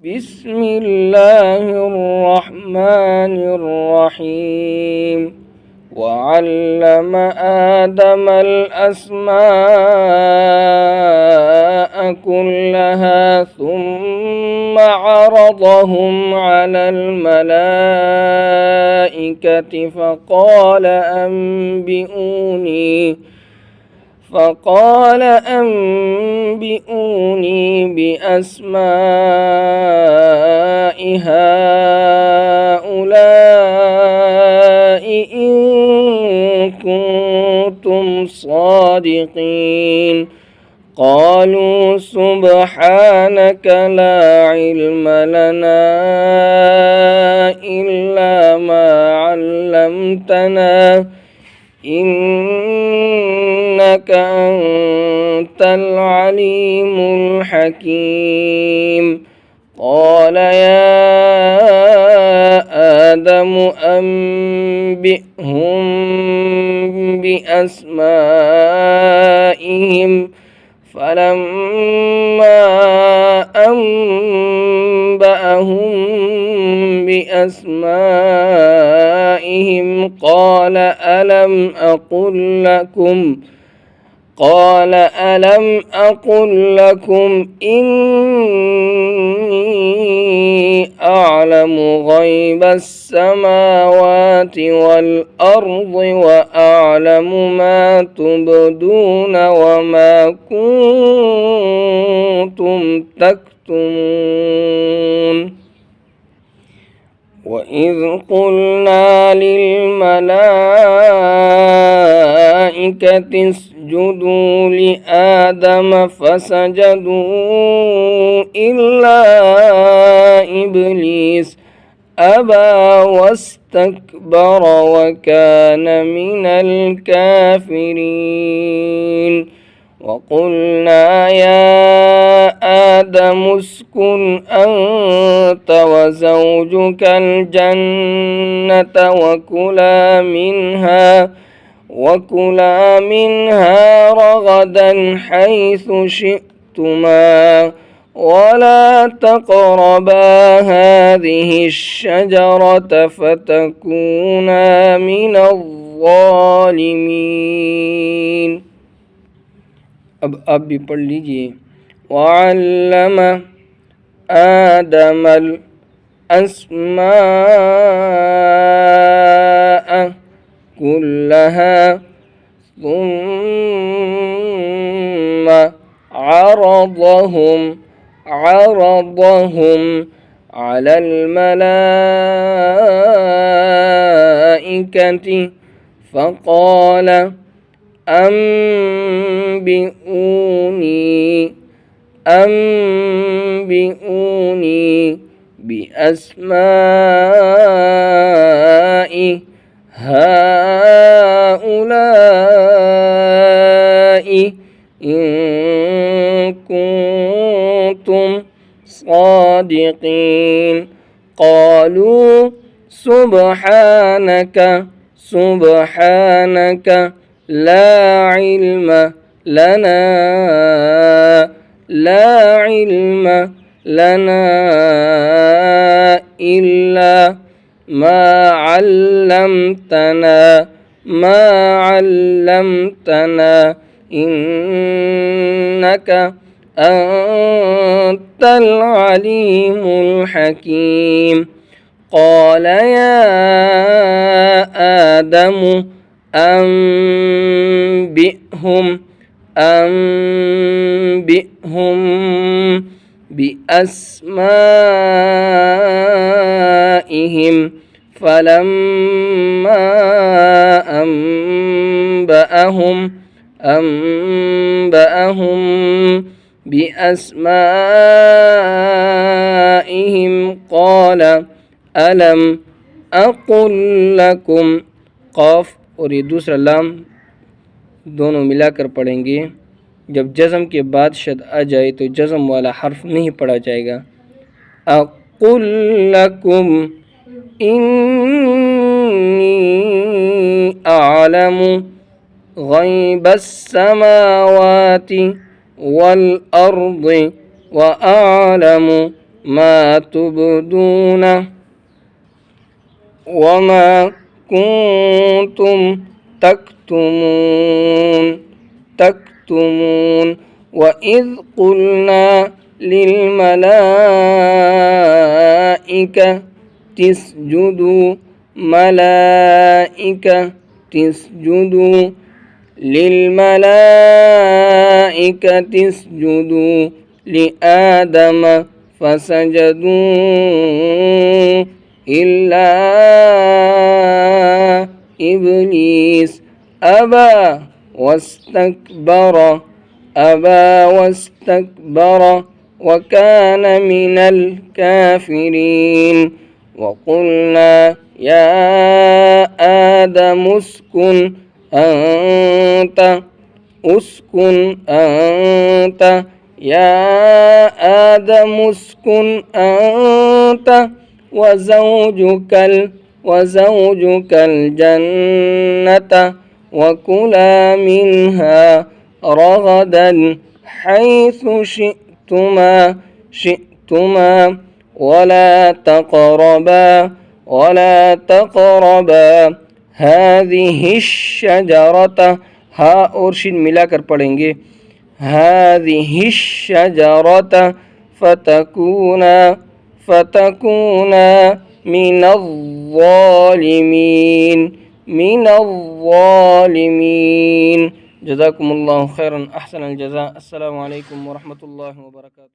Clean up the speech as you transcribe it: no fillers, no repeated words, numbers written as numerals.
بسم الله الرحمن الرحيم وعلم آدم الأسماء كلها ثم عرضهم على الملائكة فقال أنبئوني بأسماء هؤلاء إن كنتم صادقين. قالوا سبحانك لا علم لنا إلا ما علمتنا إنك أنت العليم الحكيم. قال يا آدم أنبئهم بأسمائهم فلما أنبأهم بأسمائهم قال ألم أقل لكم إني أعلم غيب السماوات والأرض وأعلم ما تبدون وما كنتم تكتمون. وإذ قلنا للملائكة اسجدوا لآدم فسجدوا إلا إبليس أبى واستكبر وكان من الكافرين. وقلنا يا آدم اسكن أنت وزوجك الجنة وكلا منها رغدا حيث شئتما ولا تقربا هذه الشجرة فتكونا من الظالمين. अब आप भी पढ़ लीजिए। वअल्लम आदमल अस्माअ कुल्लहा ثم عرضهم على الملائكة فقال أنبئوني بأسماء هؤلاء إن كنتم صادقين. قالوا سبحانك لا علم لنا إلا ما علمتنا إنك أنت العليم الحكيم. قال يا آدم أنبئهم بأسمائهم فلما أنبأهم بأسمائهم قال ألم أقل لكم قاف और ये दूसरा लाम दोनों मिलाकर पढ़ेंगे। जब जज़म के बाद शद आ जाए तो जज़म वाला हर्फ नहीं पढ़ा जाएगा। अक़ुल लकुम इन्नी अअलमु गैबस समावाति वल अर्दि व अअलमु ما تبدون وما كنتم تكتمون وإذ قلنا للملائكة اسجدوا اسجدوا لآدم فسجدوا إلا إبليس أبى واستكبر وكان من الكافرين وقلنا يا آدم اسكن أنت وزوجك الجنة وكلا منها رغدا حيث شئتما ولا تقربا هذه الشجرة ها और शिन मिलाकर पढ़ेंगे هذه الشجرة فتكونا من الظالمين جزاكم الله خيرا أحسن الجزاء السلام عليكم ورحمة الله وبركاته